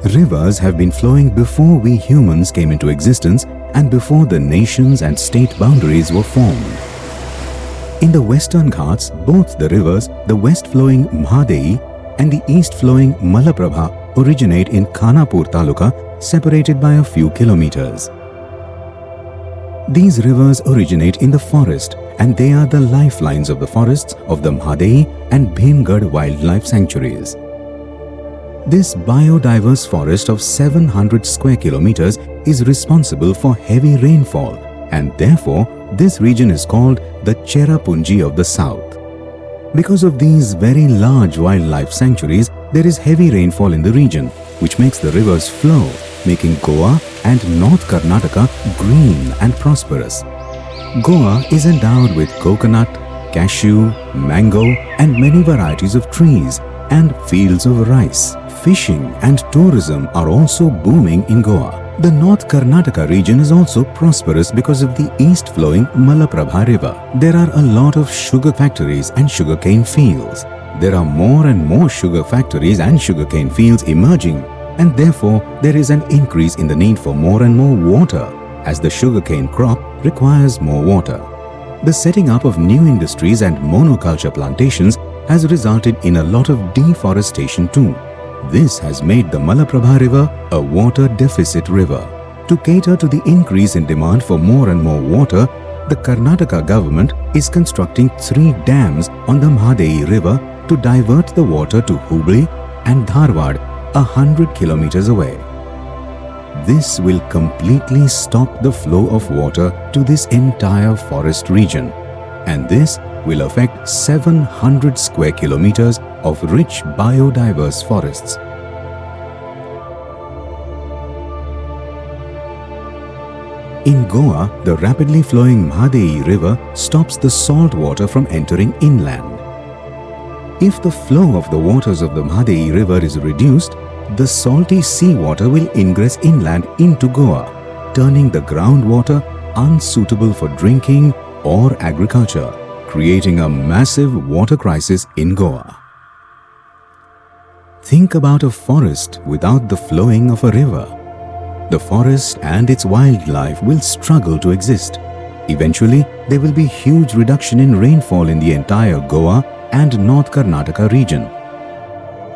Rivers have been flowing before we humans came into existence and before the nations and state boundaries were formed. In the Western Ghats, both the rivers, the west-flowing Mhadayi and the east-flowing Malaprabha, originate in Khanapur Taluka, separated by a few kilometers. These rivers originate in the forest and they are the lifelines of the forests of the Mhadayi and Bhimgarh wildlife sanctuaries. This biodiverse forest of 700 square kilometers is responsible for heavy rainfall, and therefore this region is called the Cherrapunji of the south. Because of these very large wildlife sanctuaries, there is heavy rainfall in the region, which makes the rivers flow, making Goa and North Karnataka green and prosperous. Goa is endowed with coconut, cashew, mango and many varieties of trees and fields of rice. Fishing and tourism are also booming in Goa. The North Karnataka region is also prosperous because of the east-flowing Malaprabha river. There are a lot of sugar factories and sugarcane fields. There are more and more sugar factories and sugarcane fields emerging, and therefore there is an increase in the need for more and more water, as the sugarcane crop requires more water. The setting up of new industries and monoculture plantations has resulted in a lot of deforestation too. This has made the Malaprabha river a water deficit river. To cater to the increase in demand for more and more water, the Karnataka government is constructing 3 dams on the Mhadayi river to divert the water to Hubli and Dharwad, 100 kilometers away. This will completely stop the flow of water to this entire forest region, and this will affect 700 square kilometers of rich biodiverse forests. In Goa, the rapidly flowing Mhadayi river stops the salt water from entering inland. If the flow of the waters of the Mhadayi river is reduced, the salty seawater will ingress inland into Goa, turning the groundwater unsuitable for drinking or agriculture, creating a massive water crisis in Goa. Think about a forest without the flowing of a river. The forest and its wildlife will struggle to exist. Eventually, there will be huge reduction in rainfall in the entire Goa and North Karnataka region.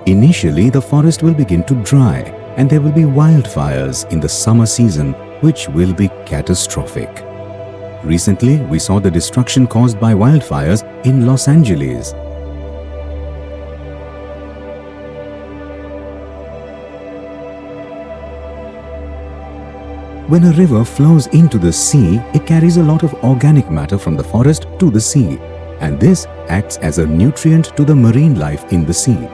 Initially, the forest will begin to dry and there will be wildfires in the summer season, which will be catastrophic. Recently, we saw the destruction caused by wildfires in Los Angeles. When a river flows into the sea, it carries a lot of organic matter from the forest to the sea, and this acts as a nutrient to the marine life in the sea.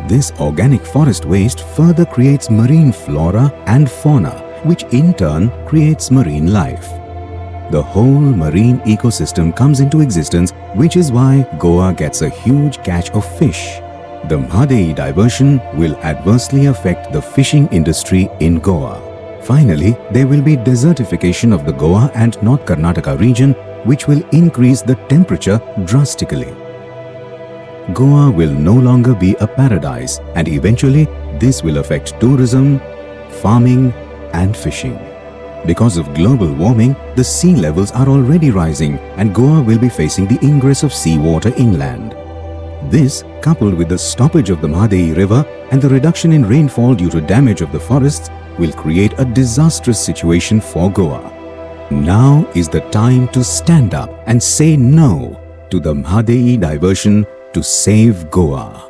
This organic forest waste further creates marine flora and fauna, which in turn creates marine life. The whole marine ecosystem comes into existence, which is why Goa gets a huge catch of fish. The Mhadayi diversion will adversely affect the fishing industry in Goa. Finally, there will be desertification of the Goa and North Karnataka region, which will increase the temperature drastically. Goa will no longer be a paradise, and eventually this will affect tourism, farming and fishing. Because of global warming, the sea levels are already rising and Goa will be facing the ingress of seawater inland. This, coupled with the stoppage of the Mhadayi river and the reduction in rainfall due to damage of the forests, will create a disastrous situation for Goa. Now is the time to stand up and say no to the Mhadayi diversion to save Goa.